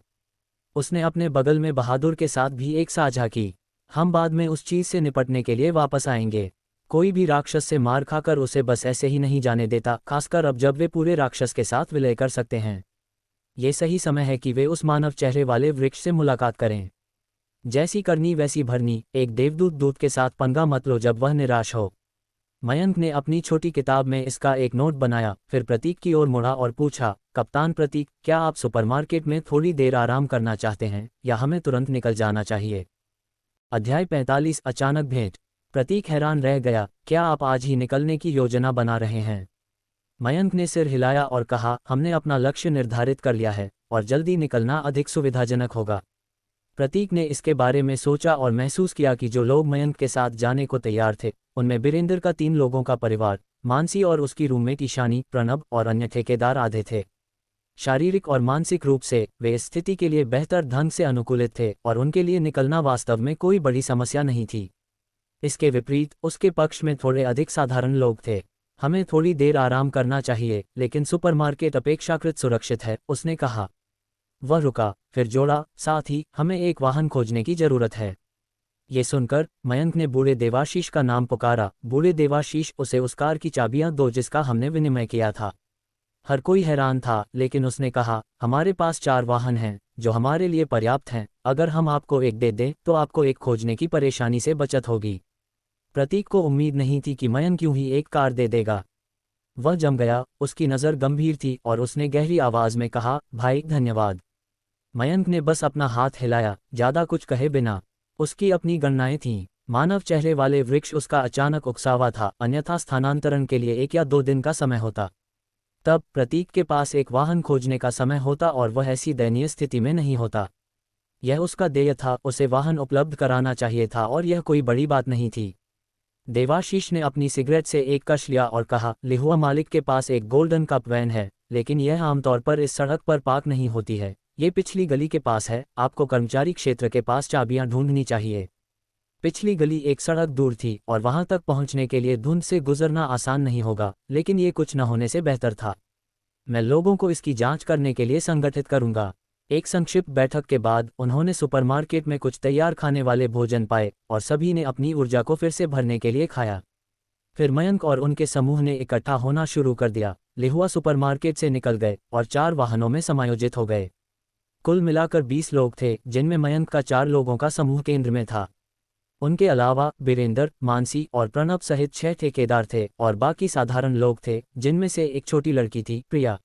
उसने अपने बगल में बहादुर के साथ भी एक साझा की। हम बाद में उस चीज से निपटने के लिए वापस आएंगे। कोई भी राक्षस से मार खाकर उसे बस ऐसे ही नहीं जाने देता, खासकर अब जब वे पूरे राक्षस के साथ विलय कर सकते हैं। ये सही समय है कि वे उस मानव चेहरे वाले वृक्ष से मुलाकात करें। जैसी करनी वैसी भरनी, एक देवदूत दूत के साथ पंगा मत लो जब वह निराश हो। मयंक ने अपनी छोटी किताब में इसका एक नोट बनाया, फिर प्रतीक की ओर मुड़ा और पूछा, कप्तान प्रतीक, क्या आप सुपरमार्केट में थोड़ी देर आराम करना चाहते हैं, या हमें तुरंत निकल जाना चाहिए? अध्याय 45 अचानक भेंट। प्रतीक हैरान रह गया, क्या आप आज ही निकलने की योजना बना रहे हैं? मयंक ने सिर हिलाया और कहा, हमने अपना लक्ष्य निर्धारित कर लिया है, और जल्दी निकलना अधिक सुविधाजनक होगा। प्रतीक ने इसके बारे में सोचा और महसूस किया कि जो लोग मयंक के साथ जाने को तैयार थे, उनमें बीरेंद्र का 3 लोगों का परिवार, मानसी और उसकी रूममेट ईशानी, प्रणब और अन्य ठेकेदार आधे थे। शारीरिक और मानसिक रूप से वे इस स्थिति के लिए बेहतर ढंग से अनुकूलित थे, और उनके लिए निकलना वास्तव में कोई बड़ी समस्या नहीं थी। इसके विपरीत उसके पक्ष में थोड़े अधिक साधारण लोग थे। हमें थोड़ी देर आराम करना चाहिए, लेकिन सुपरमार्केट अपेक्षाकृत सुरक्षित है, उसने कहा। वह रुका, फिर जोड़ा, साथ ही हमें एक वाहन खोजने की जरूरत है। ये सुनकर मयंक ने बूढ़े देवाशीष का नाम पुकारा। बूढ़े देवाशीष, उसे उस कार की चाबियां दो जिसका हमने विनिमय किया था। हर कोई हैरान था, लेकिन उसने कहा, हमारे पास 4 वाहन हैं जो हमारे लिए पर्याप्त हैं। अगर हम आपको एक दे दें तो आपको एक खोजने की परेशानी से बचत होगी। प्रतीक को उम्मीद नहीं थी कि मयंक यूं ही एक कार दे देगा। वह जम गया, उसकी नज़र गंभीर थी और उसने गहरी आवाज में कहा, भाई धन्यवाद। मयंक ने बस अपना हाथ हिलाया, ज्यादा कुछ कहे बिना। उसकी अपनी गणनाएं थीं। मानव चेहरे वाले वृक्ष उसका अचानक उकसावा था, अन्यथा स्थानांतरण के लिए 1 या 2 दिन का समय होता। तब प्रतीक के पास एक वाहन खोजने का समय होता और वह ऐसी दयनीय स्थिति में नहीं होता। यह उसका देय था, उसे वाहन उपलब्ध कराना चाहिए था और यह कोई बड़ी बात नहीं थी। देवाशीष ने अपनी सिगरेट से एक कश लिया और कहा, लिहुआ मालिक के पास एक गोल्डन कप वैन है, लेकिन यह आमतौर पर इस सड़क पर पार्क नहीं होती है। ये पिछली गली के पास है, आपको कर्मचारी क्षेत्र के पास चाबियां ढूंढनी चाहिए। पिछली गली एक सड़क दूर थी और वहां तक पहुंचने के लिए धुंध से गुजरना आसान नहीं होगा, लेकिन ये कुछ न होने से बेहतर था। मैं लोगों को इसकी जांच करने के लिए संगठित करूंगा। एक संक्षिप्त बैठक के बाद उन्होंने सुपरमार्केट में कुछ तैयार खाने वाले भोजन पाए और सभी ने अपनी ऊर्जा को फिर से भरने के लिए खाया। फिर मयंक और उनके समूह ने इकट्ठा होना शुरू कर दिया। लिहुआ सुपरमार्केट से निकल गए और 4 वाहनों में समायोजित हो गए। कुल मिलाकर 20 लोग थे, जिनमें मयंक का 4 लोगों का समूह केंद्र में था। उनके अलावा बीरेंद्र, मानसी और प्रणब सहित 6 ठेकेदार थे और बाकी साधारण लोग थे, जिनमें से एक छोटी लड़की थी, प्रिया।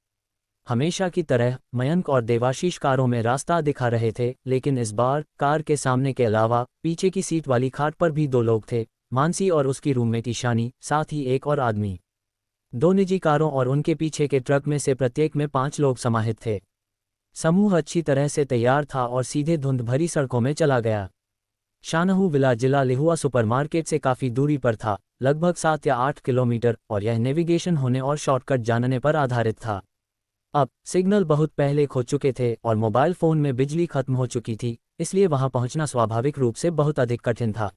हमेशा की तरह मयंक और देवाशीष कारों में रास्ता दिखा रहे थे, लेकिन इस बार कार के सामने के अलावा पीछे की सीट वाली खाट पर भी 2 लोग थे, मानसी और उसकी रूममेट ईशानी, साथ ही एक और आदमी। 2 निजी कारों और उनके पीछे के ट्रक में से प्रत्येक में 5 लोग समाहित थे। समूह अच्छी तरह से तैयार था और सीधे धुंध भरी सड़कों में चला गया। शानहू विला जिला लिहुआ सुपरमार्केट से काफ़ी दूरी पर था, लगभग 7 या 8 किलोमीटर, और यह नेविगेशन होने और शॉर्टकट जानने पर आधारित था। अब सिग्नल बहुत पहले खो चुके थे और मोबाइल फ़ोन में बिजली खत्म हो चुकी थी, इसलिए वहां पहुंचना स्वाभाविक रूप से बहुत अधिक कठिन था।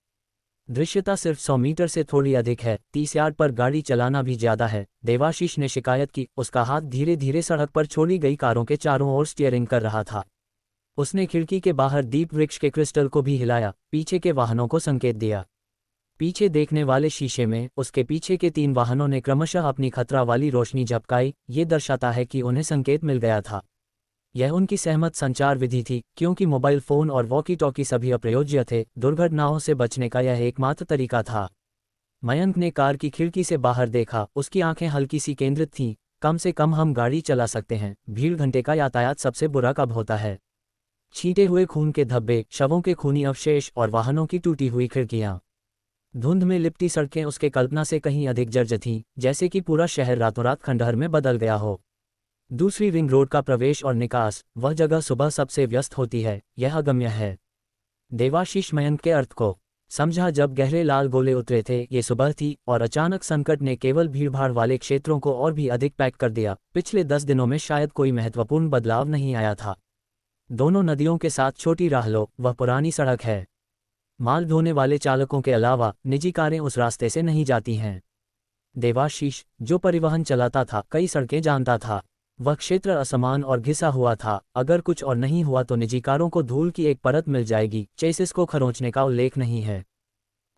दृश्यता सिर्फ 100 मीटर से थोड़ी अधिक है, 30 यार्ड पर गाड़ी चलाना भी ज्यादा है। देवाशीष ने शिकायत की, उसका हाथ धीरे धीरे सड़क पर छोड़ी गई कारों के चारों ओर स्टीयरिंग कर रहा था। उसने खिड़की के बाहर दीप वृक्ष के क्रिस्टल को भी हिलाया, पीछे के वाहनों को संकेत दिया। पीछे देखने वाले शीशे में उसके पीछे के 3 वाहनों ने क्रमशः अपनी खतरा वाली रोशनी झपकाई। ये दर्शाता है कि उन्हें संकेत मिल गया था। यह उनकी सहमत संचार विधि थी, क्योंकि मोबाइल फोन और वॉकी टॉकी सभी अप्रयोज्य थे। दुर्घटनाओं से बचने का यह एकमात्र तरीका था। मयंक ने कार की खिड़की से बाहर देखा, उसकी आंखें हल्की सी केंद्रित थीं। कम से कम हम गाड़ी चला सकते हैं। भीड़ घंटे का यातायात सबसे बुरा कब होता है। छींटे हुए खून के धब्बे, शवों के खूनी अवशेष और वाहनों की टूटी हुई खिड़कियां। धुंध में लिपटी सड़कें उसके कल्पना से कहीं अधिक जर्जर थीं, जैसे कि पूरा शहर रातों रात खंडहर में बदल गया हो। दूसरी रिंग रोड का प्रवेश और निकास, वह जगह सुबह सबसे व्यस्त होती है, यह अगम्य है। देवाशीष मयंक के अर्थ को समझा जब गहरे लाल गोले उतरे थे। ये सुबह थी और अचानक संकट ने केवल भीड़भाड़ वाले क्षेत्रों को और भी अधिक पैक कर दिया। पिछले 10 दिनों में शायद कोई महत्वपूर्ण बदलाव नहीं आया था। दोनों नदियों के साथ छोटी राह लो, वह पुरानी सड़क है। माल ढोने वाले चालकों के अलावा निजी कारें उस रास्ते से नहीं जाती हैं। देवाशीष, जो परिवहन चलाता था, कई सड़कें जानता था। वह क्षेत्र असमान और घिसा हुआ था। अगर कुछ और नहीं हुआ तो निजी कारों को धूल की एक परत मिल जाएगी। चेसिस को खरोंचने का उल्लेख नहीं है।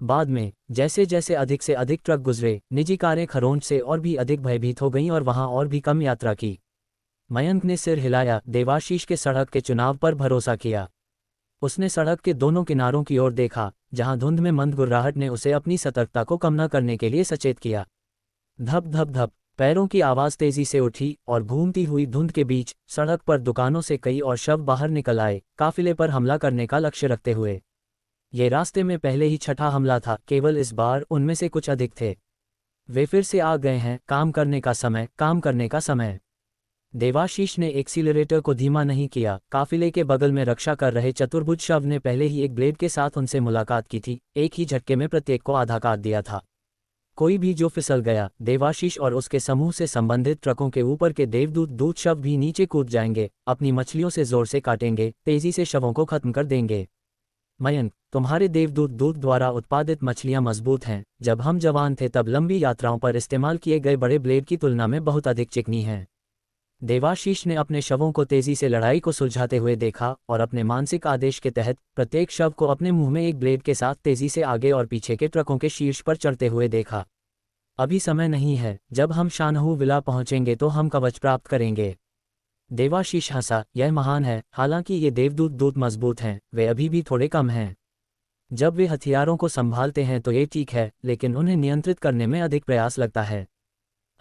बाद में जैसे जैसे अधिक से अधिक ट्रक गुजरे, निजी कारें खरोंच से और भी अधिक भयभीत हो गईं और वहां और भी कम यात्रा की। मयंक ने सिर हिलाया, देवाशीष के सड़क के चुनाव पर भरोसा किया। उसने सड़क के दोनों किनारों की ओर देखा, जहां धुंध में मंद गुर्राहट ने उसे अपनी सतर्कता को कम न करने के लिए सचेत किया। धप धप धप पैरों की आवाज तेजी से उठी और घूमती हुई धुंध के बीच सड़क पर दुकानों से कई और शव बाहर निकल आए, काफिले पर हमला करने का लक्ष्य रखते हुए। ये रास्ते में पहले ही 6ठा हमला था, केवल इस बार उनमें से कुछ अधिक थे। वे फिर से आ गए हैं। काम करने का समय, काम करने का समय। देवाशीष ने एक्सीलरेटर को धीमा नहीं किया। काफिले के बगल में रक्षा कर रहे चतुर्भुज शव ने पहले ही एक ब्लेड के साथ उनसे मुलाकात की थी। एक ही झटके में प्रत्येक को आधा काट दिया था। कोई भी जो फिसल गया, देवाशीष और उसके समूह से संबंधित ट्रकों के ऊपर के देवदूत शव भी नीचे कूद जाएंगे, अपनी मछलियों से जोर से काटेंगे, तेजी से शवों को खत्म कर देंगे। मयंक, तुम्हारे देवदूत दूत द्वारा उत्पादित मछलियां मजबूत हैं। जब हम जवान थे तब लंबी यात्राओं पर इस्तेमाल किए गए बड़े ब्लेड की तुलना में बहुत अधिक चिकनी हैं। देवाशीष ने अपने शवों को तेजी से लड़ाई को सुलझाते हुए देखा और अपने मानसिक आदेश के तहत प्रत्येक शव को अपने मुंह में एक ब्लेड के साथ तेजी से आगे और पीछे के ट्रकों के शीर्ष पर चढ़ते हुए देखा। अभी समय नहीं है, जब हम शानहू विला पहुंचेंगे तो हम कवच प्राप्त करेंगे। देवाशीष हंसा, यह महान है। हालांकि ये देवदूत दूत मजबूत हैं, वे अभी भी थोड़े कम हैं। जब वे हथियारों को संभालते हैं तो ये ठीक है, लेकिन उन्हें नियंत्रित करने में अधिक प्रयास लगता है।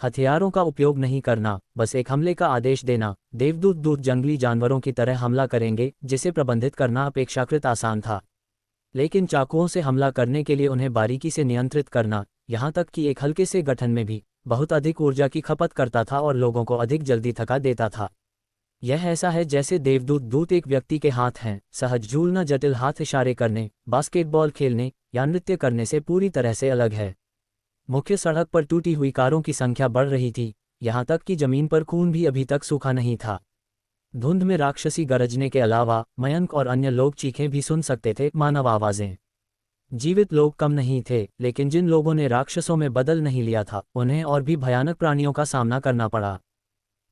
हथियारों का उपयोग नहीं करना, बस एक हमले का आदेश देना। देवदूत दूत जंगली जानवरों की तरह हमला करेंगे, जिसे प्रबंधित करना अपेक्षाकृत आसान था। लेकिन चाकुओं से हमला करने के लिए उन्हें बारीकी से नियंत्रित करना, यहाँ तक कि एक हल्के से गठन में भी, बहुत अधिक ऊर्जा की खपत करता था और लोगों को अधिक जल्दी थका देता था। यह ऐसा है जैसे देवदूत दूत एक व्यक्ति के हाथ हैं। सहज झूलना जटिल हाथ इशारे करने, बास्केटबॉल खेलने या नृत्य करने से पूरी तरह से अलग है। मुख्य सड़क पर टूटी हुई कारों की संख्या बढ़ रही थी, यहाँ तक कि जमीन पर खून भी अभी तक सूखा नहीं था। धुंध में राक्षसी गरजने के अलावा मयंक और अन्य लोग चीखें भी सुन सकते थे, मानव आवाजें। जीवित लोग कम नहीं थे, लेकिन जिन लोगों ने राक्षसों में बदल नहीं लिया था, उन्हें और भी भयानक प्राणियों का सामना करना पड़ा।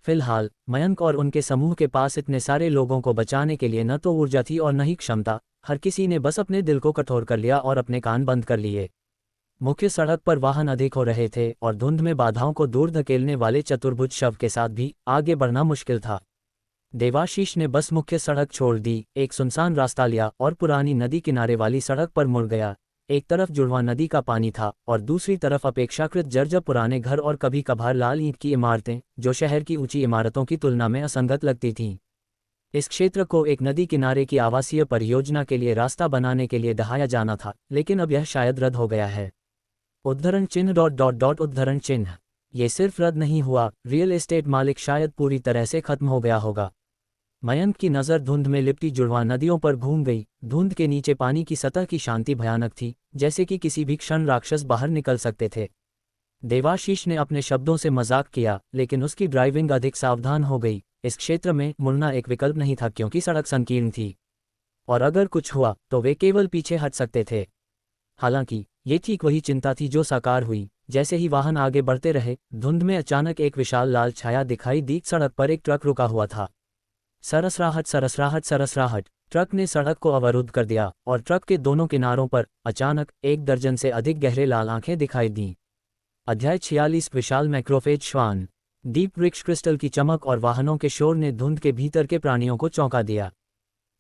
फिलहाल मयंक और उनके समूह के पास इतने सारे लोगों को बचाने के लिए न तो ऊर्जा थी और न ही क्षमता। हर किसी ने बस अपने दिल को कठोर कर लिया और अपने कान बंद कर लिए। मुख्य सड़क पर वाहन अधिक हो रहे थे और धुंध में बाधाओं को दूर धकेलने वाले चतुर्भुज शव के साथ भी आगे बढ़ना मुश्किल था। देवाशीष ने बस मुख्य सड़क छोड़ दी, एक सुनसान रास्ता लिया और पुरानी नदी किनारे वाली सड़क पर मुड़ गया। एक तरफ जुड़वा नदी का पानी था और दूसरी तरफ अपेक्षाकृत जर्जर पुराने घर और कभी कभार लाल ईंट की इमारतें, जो शहर की ऊंची इमारतों की तुलना में असंगत लगती थीं। इस क्षेत्र को एक नदी किनारे की आवासीय परियोजना के लिए रास्ता बनाने के लिए दहाया जाना था, लेकिन अब यह शायद रद्द हो गया है। उद्धरण चिन्ह उद्धरण चिन्ह। ये सिर्फ रद्द नहीं हुआ, रियल एस्टेट मालिक शायद पूरी तरह से खत्म हो गया होगा। मयंक की नज़र धुंध में लिपटी जुड़वा नदियों पर घूम गई। धुंध के नीचे पानी की सतह की शांति भयानक थी, जैसे कि किसी भी क्षण राक्षस बाहर निकल सकते थे। देवाशीष ने अपने शब्दों से मजाक किया, लेकिन उसकी ड्राइविंग अधिक सावधान हो गई। इस क्षेत्र में मुड़ना एक विकल्प नहीं था क्योंकि सड़क संकीर्ण थी, और अगर कुछ हुआ तो वे केवल पीछे हट सकते थे। हालांकि ये ठीक वही चिंता थी जो साकार हुई। जैसे ही वाहन आगे बढ़ते रहे, धुंध में अचानक एक विशाल लाल छाया दिखाई दी। सड़क पर एक ट्रक रुका हुआ था। सरसराहट सरसराहट सरसराहट। ट्रक ने सड़क को अवरुद्ध कर दिया और ट्रक के दोनों किनारों पर अचानक 1 दर्जन से अधिक गहरे लाल आंखें दिखाई दीं। अध्याय 46। विशाल मैक्रोफेज श्वान। डीप वृक्ष क्रिस्टल की चमक और वाहनों के शोर ने धुंध के भीतर के प्राणियों को चौंका दिया।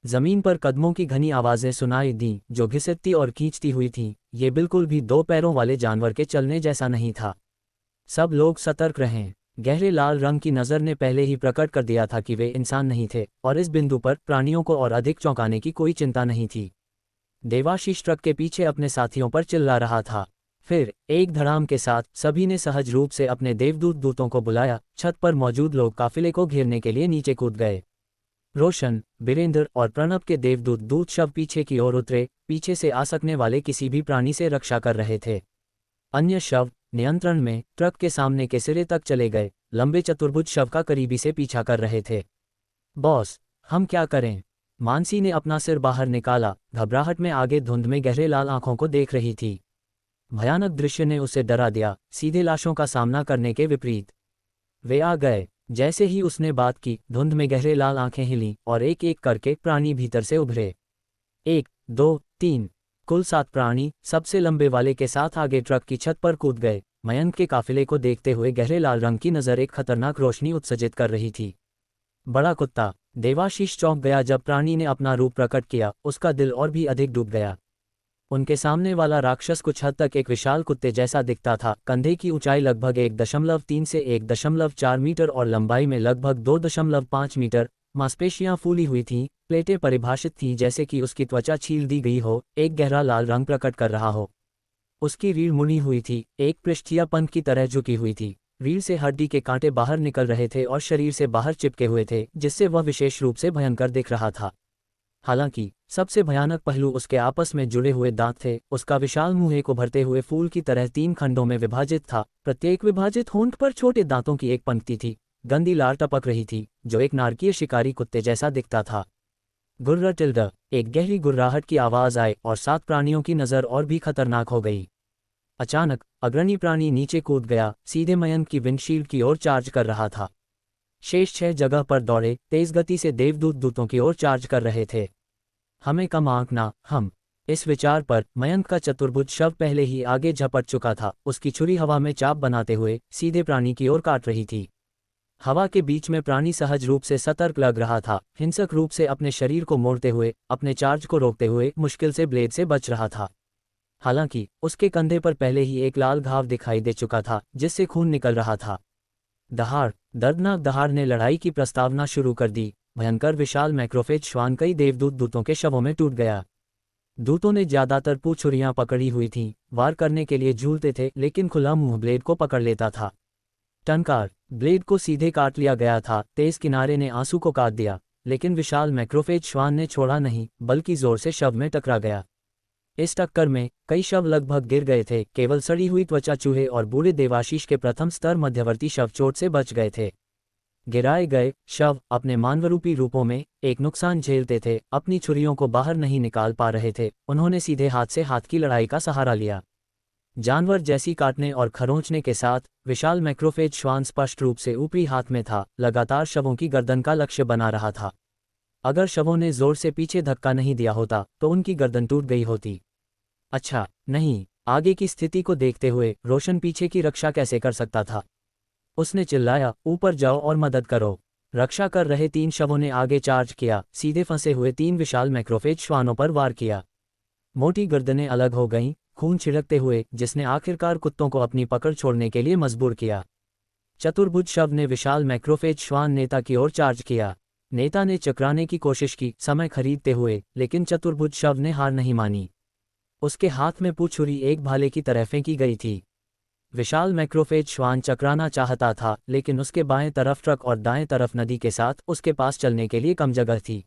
जमीन पर कदमों की घनी आवाजें सुनाई दीं, जो घिसटती और खींचती हुई थीं। ये बिल्कुल भी 2 पैरों वाले जानवर के चलने जैसा नहीं था। सब लोग सतर्क रहें। गहरे लाल रंग की नज़र ने पहले ही प्रकट कर दिया था कि वे इंसान नहीं थे, और इस बिंदु पर प्राणियों को और अधिक चौंकाने की कोई चिंता नहीं थी। देवाशीष ट्रक के पीछे अपने साथियों पर चिल्ला रहा था। फिर एक धड़ाम के साथ सभी ने सहज रूप से अपने देवदूत दूतों को बुलाया। छत पर मौजूद लोग काफिले को घेरने के लिए नीचे कूद गए। रोशन, बीरेंद्र और प्रणब के देवदूत दूत शव पीछे की ओर उतरे, पीछे से आ सकने वाले किसी भी प्राणी से रक्षा कर रहे थे। अन्य शव नियंत्रण में ट्रक के सामने के सिरे तक चले गए, लंबे चतुर्भुज शव का करीबी से पीछा कर रहे थे। बॉस, हम क्या करें? मानसी ने अपना सिर बाहर निकाला, घबराहट में आगे धुंध में गहरे लाल आंखों को देख रही थी। भयानक दृश्य ने उसे डरा दिया, सीधे लाशों का सामना करने के विपरीत। वे आ गए। जैसे ही उसने बात की, धुंध में गहरे लाल आंखें हिलीं और एक एक करके प्राणी भीतर से उभरे। 1, 2, 3, कुल 7 प्राणी सबसे लंबे वाले के साथ आगे ट्रक की छत पर कूद गए। मयंक के काफिले को देखते हुए गहरे लाल रंग की नज़र एक खतरनाक रोशनी उत्सर्जित कर रही थी। बड़ा कुत्ता। देवाशीष चौंक गया जब प्राणी ने अपना रूप प्रकट किया। उसका दिल और भी अधिक डूब गया। उनके सामने वाला राक्षस कुछ हद तक एक विशाल कुत्ते जैसा दिखता था। कंधे की ऊंचाई लगभग 1.3 से 1.4 मीटर और लंबाई में लगभग 2.5 मीटर। मांसपेशियां फूली हुई थीं, प्लेटें परिभाषित थीं जैसे कि उसकी त्वचा छील दी गई हो, एक गहरा लाल रंग प्रकट कर रहा हो। उसकी रीढ़ मुड़ी हुई थी, एक पृष्ठीय पंख की तरह झुकी हुई थी। रीढ़ से हड्डी के कांटे बाहर निकल रहे थे और शरीर से बाहर चिपके हुए थे, जिससे वह विशेष रूप से भयंकर दिख रहा था। हालांकि सबसे भयानक पहलू उसके आपस में जुड़े हुए दांत थे। उसका विशाल मुंह एक उभरते हुए फूल की तरह 3 खंडों में विभाजित था। प्रत्येक विभाजित होंठ पर छोटे दांतों की एक पंक्ति थी। गंदी लार टपक रही थी, जो एक नारकीय शिकारी कुत्ते जैसा दिखता था। गुर्र टिल्ड। एक गहरी गुर्राहट की आवाज़ आई और 7 प्राणियों की नज़र और भी खतरनाक हो गई। अचानक अग्रणी प्राणी नीचे कूद गया, सीधे मयंक की विंडशील्ड की ओर चार्ज कर रहा था। शेष 6 जगह पर दौड़े, तेज गति से देवदूत दूतों की ओर चार्ज कर रहे थे। हमें कम आंकना, हम। इस विचार पर मयंक का चतुर्भुज शव पहले ही आगे झपट चुका था, उसकी छुरी हवा में चाप बनाते हुए सीधे प्राणी की ओर काट रही थी। हवा के बीच में प्राणी सहज रूप से सतर्क लग रहा था, हिंसक रूप से अपने शरीर को मोड़ते हुए, अपने चार्ज को रोकते हुए मुश्किल से ब्लेड से बच रहा था। हालांकि उसके कंधे पर पहले ही एक लाल घाव दिखाई दे चुका था, जिससे खून निकल रहा था। दहाड़, दर्दनाक दहाड़ ने लड़ाई की प्रस्तावना शुरू कर दी। भयंकर विशाल मैक्रोफेज श्वान कई देवदूत दूतों के शवों में टूट गया। दूतों ने ज्यादातर पूछुरियां पकड़ी हुई थीं, वार करने के लिए झूलते थे, लेकिन खुला मुंह ब्लेड को पकड़ लेता था। टनकार, ब्लेड को सीधे काट लिया गया था, तेज किनारे ने आंसू को काट दिया, लेकिन विशाल मैक्रोफेज श्वान ने छोड़ा नहीं, बल्कि जोर से शव में टकरा गया। इस टक्कर में कई शव लगभग गिर गए थे, केवल सड़ी हुई त्वचा चूहे और बूढ़े देवाशीष के प्रथम स्तर मध्यवर्ती शव चोट से बच गए थे। गिराए गए शव अपने मानवरूपी रूपों में एक नुकसान झेलते थे, अपनी छुरियों को बाहर नहीं निकाल पा रहे थे, उन्होंने सीधे हाथ से हाथ की लड़ाई का सहारा लिया। जानवर जैसी काटने और खरोंचने के साथ विशाल मैक्रोफेज श्वान स्पष्ट रूप से ऊपरी हाथ में था, लगातार शवों की गर्दन का लक्ष्य बना रहा था। अगर शवों ने जोर से पीछे धक्का नहीं दिया होता तो उनकी गर्दन टूट गई होती। अच्छा, नहीं, आगे की स्थिति को देखते हुए रोशन पीछे की रक्षा कैसे कर सकता था। उसने चिल्लाया, ऊपर जाओ और मदद करो। रक्षा कर रहे 3 शवों ने आगे चार्ज किया, सीधे फंसे हुए 3 विशाल मैक्रोफेज श्वानों पर वार किया। मोटी गर्दनें अलग हो गईं, खून छिड़कते हुए, जिसने आखिरकार कुत्तों को अपनी पकड़ छोड़ने के लिए मजबूर किया। चतुर्भुज शव ने विशाल मैक्रोफेज श्वान नेता की ओर चार्ज किया। नेता ने चकराने की कोशिश की, समय खरीदते हुए, लेकिन चतुर्भुज शव ने हार नहीं मानी। उसके हाथ में पूछुरी एक भाले की तरह फेंकी गई थी। विशाल मैक्रोफेज श्वान चकराना चाहता था, लेकिन उसके बाएं तरफ ट्रक और दाएं तरफ नदी के साथ उसके पास चलने के लिए कम जगह थी।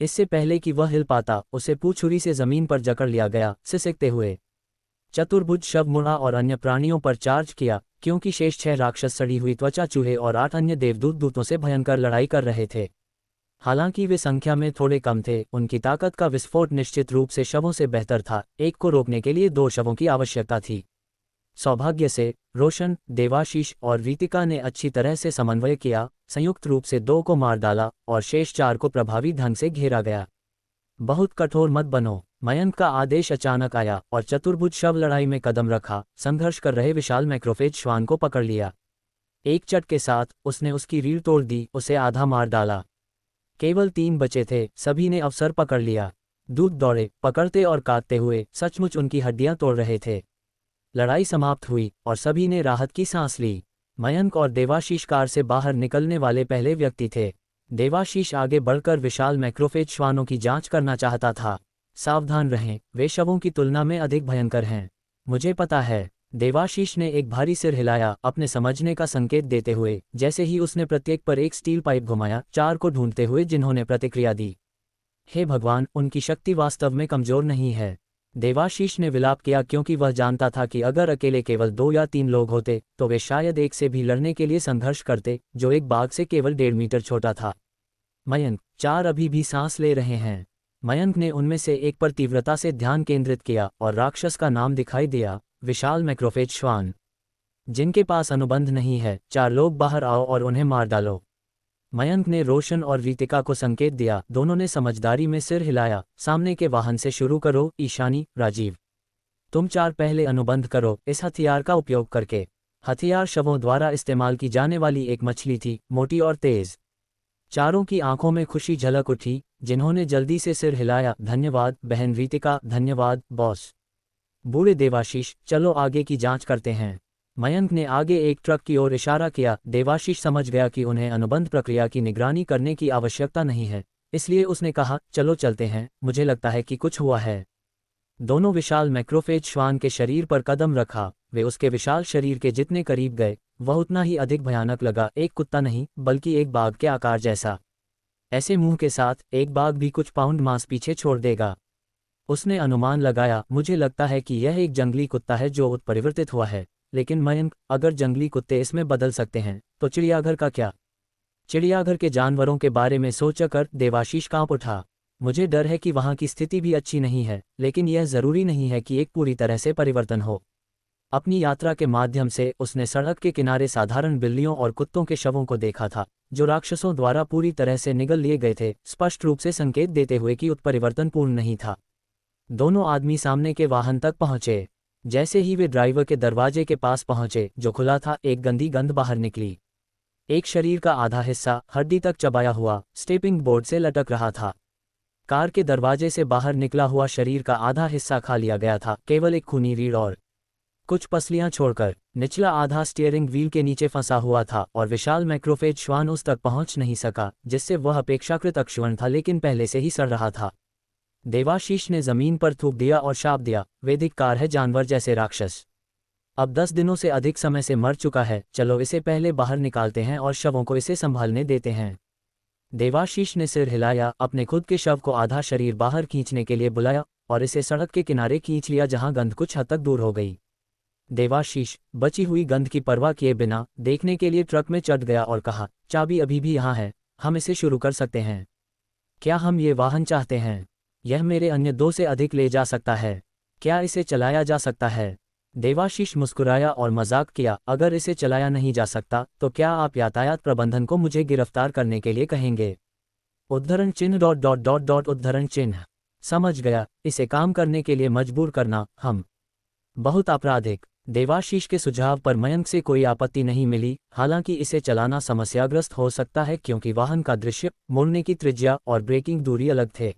इससे पहले कि वह हिल पाता, उसे पूछुरी से जमीन पर जकड़ लिया गया, सिसकते हुए। चतुर्भुज शव मुड़ा और अन्य प्राणियों पर चार्ज किया, क्योंकि शेष 6 राक्षस सड़ी हुई त्वचा चूहे और 8 अन्य देवदूत दूतों से भयंकर लड़ाई कर रहे थे। हालांकि वे संख्या में थोड़े कम थे, उनकी ताकत का विस्फोट निश्चित रूप से शवों से बेहतर था। एक को रोकने के लिए 2 शवों की आवश्यकता थी। सौभाग्य से रोशन, देवाशीष और रीतिका ने अच्छी तरह से समन्वय किया, संयुक्त रूप से 2 को मार डाला और शेष 4 को प्रभावी ढंग से घेरा गया। बहुत कठोर मत बनो, मयंक का आदेश अचानक आया और चतुर्भुज शव लड़ाई में कदम रखा, संघर्ष कर रहे विशाल मैक्रोफेज श्वान को पकड़ लिया। एक चट के साथ उसने उसकी रीढ़ तोड़ दी, उसे आधा मार डाला। केवल 3 बचे थे, सभी ने अवसर पकड़ लिया। दूत दौड़े, पकड़ते और काटते हुए, सचमुच उनकी हड्डियां तोड़ रहे थे। लड़ाई समाप्त हुई और सभी ने राहत की सांस ली। मयंक और देवाशीष कार से बाहर निकलने वाले पहले व्यक्ति थे। देवाशीष आगे बढ़कर विशाल मैक्रोफेज श्वानों की जांच करना चाहता था। सावधान रहें, वे शवों की तुलना में अधिक भयंकर हैं। मुझे पता है। देवाशीष ने एक भारी सिर हिलाया, अपने समझने का संकेत देते हुए। जैसे ही उसने प्रत्येक पर एक स्टील पाइप घुमाया, 4 को ढूंढते हुए जिन्होंने प्रतिक्रिया दी। हे भगवान, उनकी शक्ति वास्तव में कमजोर नहीं है। देवाशीष ने विलाप किया, क्योंकि वह जानता था कि अगर अकेले केवल 2 या 3 लोग होते तो वे शायद एक से भी लड़ने के लिए संघर्ष करते, जो एक बाघ से केवल 1.5 मीटर छोटा था। मयंक, 4 अभी भी सांस ले रहे हैं। मयंक ने उनमें से एक पर तीव्रता से ध्यान केंद्रित किया और राक्षस का नाम दिखाई दिया, विशाल मैक्रोफेज श्वान। जिनके पास अनुबंध नहीं है, 4 लोग बाहर आओ और उन्हें मार डालो। मयंक ने रोशन और रीतिका को संकेत दिया, दोनों ने समझदारी में सिर हिलाया। सामने के वाहन से शुरू करो, ईशानी, राजीव। तुम 4 पहले अनुबंध करो, इस हथियार का उपयोग करके। हथियार शवों द्वारा इस्तेमाल की जाने वाली एक मछली थी, मोटी और तेज। चारों की आंखों में खुशी झलक उठी, जिन्होंने जल्दी से सिर हिलाया। धन्यवाद बहन रीतिका, धन्यवाद बॉस। बूढ़े देवाशीष, चलो आगे की जांच करते हैं। मयंक ने आगे एक ट्रक की ओर इशारा किया। देवाशीष समझ गया कि उन्हें अनुबंध प्रक्रिया की निगरानी करने की आवश्यकता नहीं है, इसलिए उसने कहा, चलो चलते हैं, मुझे लगता है कि कुछ हुआ है। दोनों विशाल मैक्रोफेज श्वान के शरीर पर कदम रखा। वे उसके विशाल शरीर के जितने करीब गए, वह उतना ही अधिक भयानक लगा। एक कुत्ता नहीं, बल्कि एक बाघ के आकार जैसा। ऐसे मुंह के साथ एक बाघ भी कुछ पाउंड मांस पीछे छोड़ देगा। उसने अनुमान लगाया, मुझे लगता है कि यह एक जंगली कुत्ता है जो उत्परिवर्तित हुआ है। लेकिन मयंक, अगर जंगली कुत्ते इसमें बदल सकते हैं, तो चिड़ियाघर का क्या? चिड़ियाघर के जानवरों के बारे में सोचकर देवाशीष कांप उठा। मुझे डर है कि वहाँ की स्थिति भी अच्छी नहीं है, लेकिन यह जरूरी नहीं है कि एक पूरी तरह से परिवर्तन हो। अपनी यात्रा के माध्यम से उसने सड़क के किनारे साधारण बिल्लियों और कुत्तों के शवों को देखा था, जो राक्षसों द्वारा पूरी तरह से निगल लिए गए थे, स्पष्ट रूप से संकेत देते हुए कि उत्परिवर्तन पूर्ण नहीं था। दोनों आदमी सामने के वाहन तक पहुंचे। जैसे ही वे ड्राइवर के दरवाजे के पास पहुंचे, जो खुला था, एक गंदी गंध बाहर निकली। एक शरीर का आधा हिस्सा हड्डी तक चबाया हुआ स्टेपिंग बोर्ड से लटक रहा था। कार के दरवाजे से बाहर निकला हुआ शरीर का आधा हिस्सा खा लिया गया था, केवल एक खूनी रीढ़ और कुछ पसलियां छोड़कर। निचला आधा स्टीयरिंग व्हील के नीचे फंसा हुआ था और विशाल मैक्रोफेज श्वान उस तक पहुंच नहीं सका, जिससे वह अपेक्षाकृत अक्षुण्ण था लेकिन पहले से ही सड़ रहा था। देवाशीष ने जमीन पर थूक दिया और शाप दिया, वे धिक्कार है जानवर जैसे राक्षस। अब 10 दिनों से अधिक समय से मर चुका है, चलो इसे पहले बाहर निकालते हैं और शवों को इसे संभालने देते हैं। देवाशीष ने सिर हिलाया, अपने खुद के शव को आधा शरीर बाहर खींचने के लिए बुलाया और इसे सड़क के किनारे खींच लिया जहां गंध कुछ हद तक दूर हो गई। देवाशीष बची हुई गंध की परवाह किए बिना देखने के लिए ट्रक में चढ़ गया और कहा, चाबी अभी भी यहाँ है, हम इसे शुरू कर सकते हैं। क्या हम ये वाहन चाहते हैं? यह मेरे अन्य 2 से अधिक ले जा सकता है। क्या इसे चलाया जा सकता है? देवाशीष मुस्कुराया और मजाक किया, अगर इसे चलाया नहीं जा सकता तो क्या आप यातायात प्रबंधन को मुझे गिरफ्तार करने के लिए कहेंगे? उद्धरण चिन्ह ... उद्धरण चिन्ह। समझ गया, इसे काम करने के लिए मजबूर करना हम बहुत आपराधिक। देवाशीष के सुझाव पर मयंक से कोई आपत्ति नहीं मिली, हालांकि इसे चलाना समस्याग्रस्त हो सकता है क्योंकि वाहन का दृश्य, मुड़ने की त्रिज्या और ब्रेकिंग दूरी अलग थे।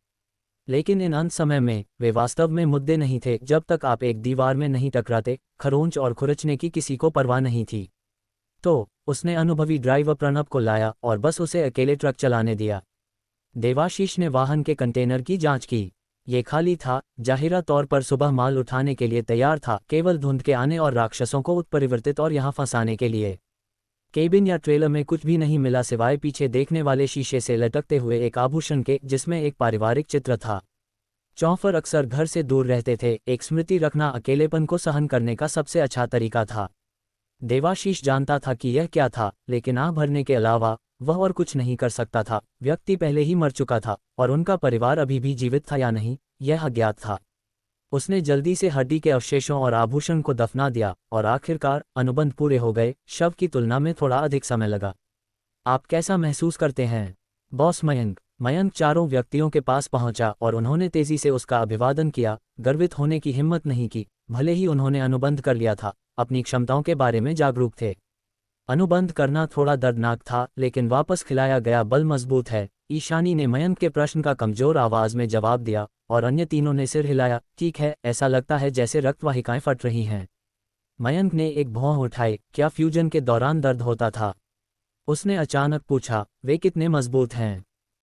लेकिन इन अंत समय में वे वास्तव में मुद्दे नहीं थे जब तक आप एक दीवार में नहीं टकराते। खरोंच और खुरचने की किसी को परवाह नहीं थी। तो उसने अनुभवी ड्राइवर प्रणब को लाया और बस उसे अकेले ट्रक चलाने दिया। देवाशीष ने वाहन के कंटेनर की जांच की। ये खाली था, जाहिरा तौर पर सुबह माल उठाने के लिए तैयार था, केवल धुंध के आने और राक्षसों को उत्परिवर्तित और यहाँ फंसाने के लिए। केबिन या ट्रेलर में कुछ भी नहीं मिला सिवाय पीछे देखने वाले शीशे से लटकते हुए एक आभूषण के, जिसमें एक पारिवारिक चित्र था। चौफर अक्सर घर से दूर रहते थे, एक स्मृति रखना अकेलेपन को सहन करने का सबसे अच्छा तरीका था। देवाशीष जानता था कि यह क्या था, लेकिन आह भरने के अलावा वह और कुछ नहीं कर सकता था। व्यक्ति पहले ही मर चुका था और उनका परिवार अभी भी जीवित था या नहीं, यह अज्ञात था। उसने जल्दी से हड्डी के अवशेषों और आभूषण को दफना दिया और आखिरकार अनुबंध पूरे हो गए। शव की तुलना में थोड़ा अधिक समय लगा। आप कैसा महसूस करते हैं, बॉस मयंक? मयंक चारों व्यक्तियों के पास पहुंचा और उन्होंने तेजी से उसका अभिवादन किया। गर्वित होने की हिम्मत नहीं की, भले ही उन्होंने अनुबंध कर लिया था, अपनी क्षमताओं के बारे में जागरूक थे। अनुबंध करना थोड़ा दर्दनाक था, लेकिन वापस खिलाया गया बल मजबूत है। ईशानी ने मयंक के प्रश्न का कमजोर आवाज में जवाब दिया और अन्य तीनों ने सिर हिलाया। ठीक है, ऐसा लगता है जैसे रक्तवाहिकाएं फट रही हैं। मयंक ने एक भौं उठाई। क्या फ्यूजन के दौरान दर्द होता था? उसने अचानक पूछा। वे कितने मजबूत हैं?